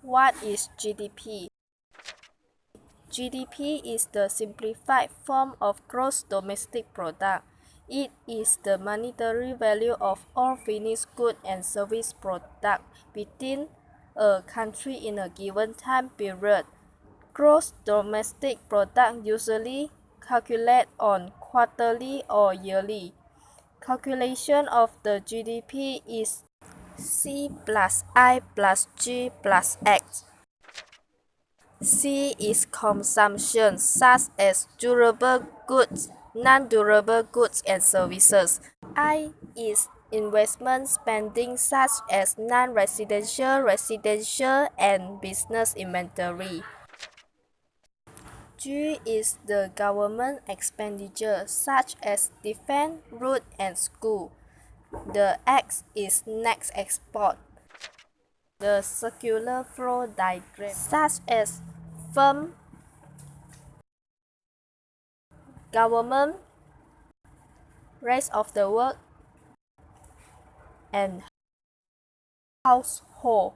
What is GDP? GDP is the simplified form of gross domestic product. It is the monetary value of all finished goods and service products within a country in a given time period. Gross domestic product usually calculated on quarterly or yearly. Calculation of the GDP is C plus I plus G plus X. C is consumption, such as durable goods, non-durable goods and services. I is investment spending, such as non-residential, residential, and business inventory. G is the government expenditure, such as defense, road, and school. The X is net export. The circular flow diagram, such as firm, government, rest of the world, and household.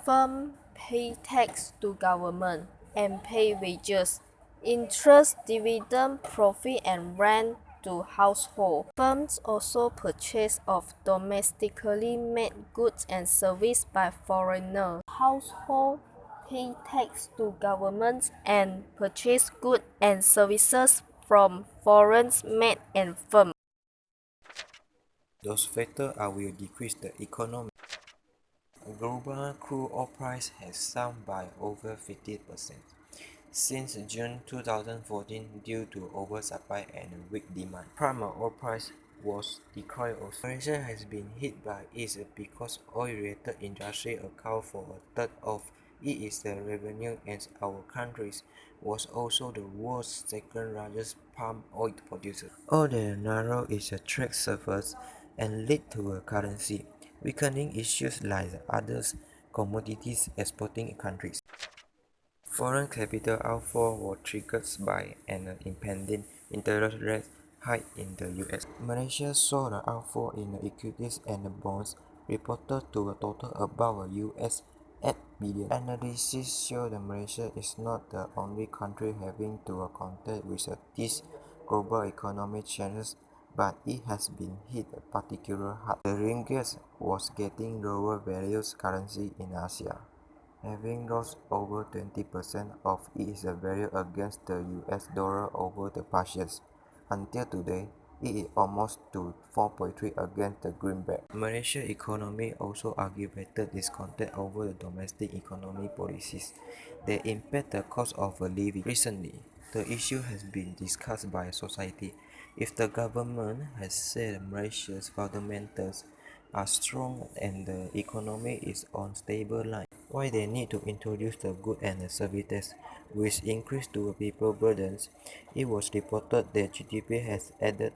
Firm pay tax to government and pay wages, interest, dividend, profit, and rent to household. Firms also purchase of domestically made goods and services by foreigners. Household pay tax to governments and purchase goods and services from foreign made and firms. Those factors will decrease the economy. Global crude oil price has sunk by over 50% since June 2014 due to oversupply and weak demand. Primary oil price was declined also. Malaysia has been hit by it because oil-related industry account for a third of its revenue, and our country was also the world's second largest palm oil producer. All the narrow is a trade surface and lead to a currency weakening issues like others commodities exporting countries. Foreign capital outflow was triggered by an impending interest rate hike in the US. Malaysia saw the outflow in equities and bonds reported to a total about US 8 billion. Analysis show that Malaysia is not the only country having to contend with these global economic challenges, but it has been hit particularly hard. The ringgit was getting lower values currency in Asia, having lost over 20% of its value against the US dollar over the past years. Until today, it is almost to 4.3 against the greenback. Malaysia's economy also aggravated discontent over the domestic economy policies that impact the cost of living. Recently, the issue has been discussed by society. If the government has said Malaysia's fundamentals are strong and the economy is on stable line, why they need to introduce the goods and services which increase to people burdens? It was reported that GDP has added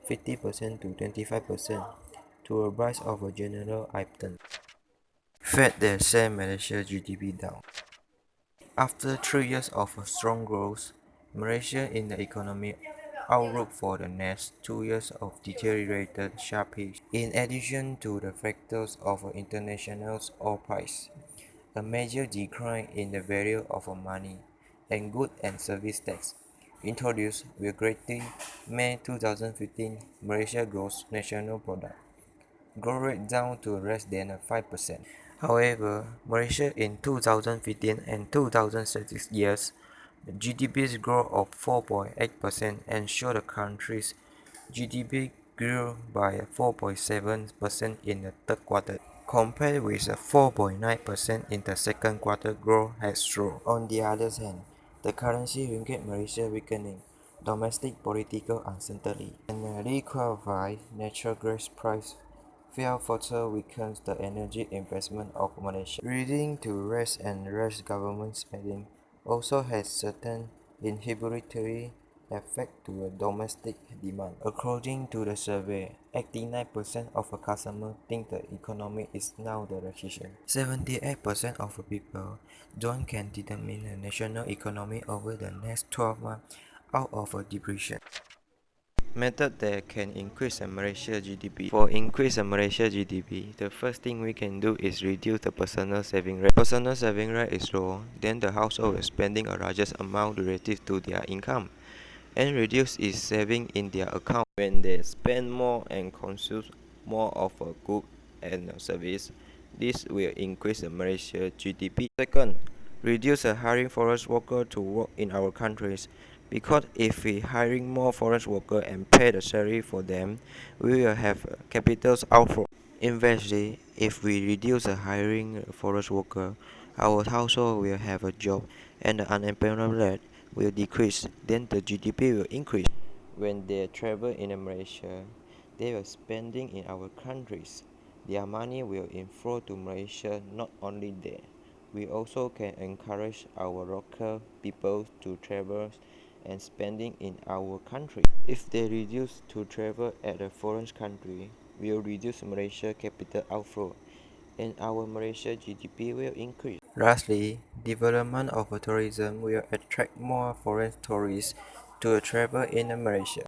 50% to 25% to a rise of a general item. Fed that sent Malaysia GDP down. After 3 years of strong growth, Malaysia in the economic outlook for the next 2 years of deteriorated sharply. In addition to the factors of international oil price, a major decline in the value of money and goods and service tax introduced with greatly May 2015 Malaysia gross national product growth rate down to less than 5%. However, Malaysia in 2015 and 2016 years, the GDP's growth of 4.8% and showed the country's GDP grew by 4.7% in the third quarter, compared with 4.9% in the second quarter. Growth has slowed. On the other hand, the currency ringgit Malaysia weakening, domestic political uncertainty, and liquefied natural gas price fell further weakens the energy investment of Malaysia, leading to less and less government spending. Also has certain inhibitory effect to domestic demand. According to the survey, 89% of customers think the economy is now the recession. 78% of people don't can determine the national economy over the next 12 months out of a depression. Method that can increase the Malaysia GDP. For increase the Malaysia GDP, the first thing we can do is reduce the personal saving rate. Personal saving rate is low, then the household is spending a largest amount relative to their income, and reduce is saving in their account. When they spend more and consume more of a good and a service, this will increase the Malaysia GDP. Second, reduce the hiring forest worker to work in our countries, because if we hiring more forest worker and pay the salary for them, we will have capital outflow. Inversely, if we reduce the hiring forest worker, our household will have a job and the unemployment rate will decrease, then the GDP will increase. When they travel in Malaysia, they are spending in our countries. Their money will inflow to Malaysia, not only there. We also can encourage our local people to travel and spending in our country. If they reduce to travel at a foreign country, will reduce Malaysia capital outflow and our Malaysia GDP will increase. Lastly, development of tourism will attract more foreign tourists to travel in Malaysia.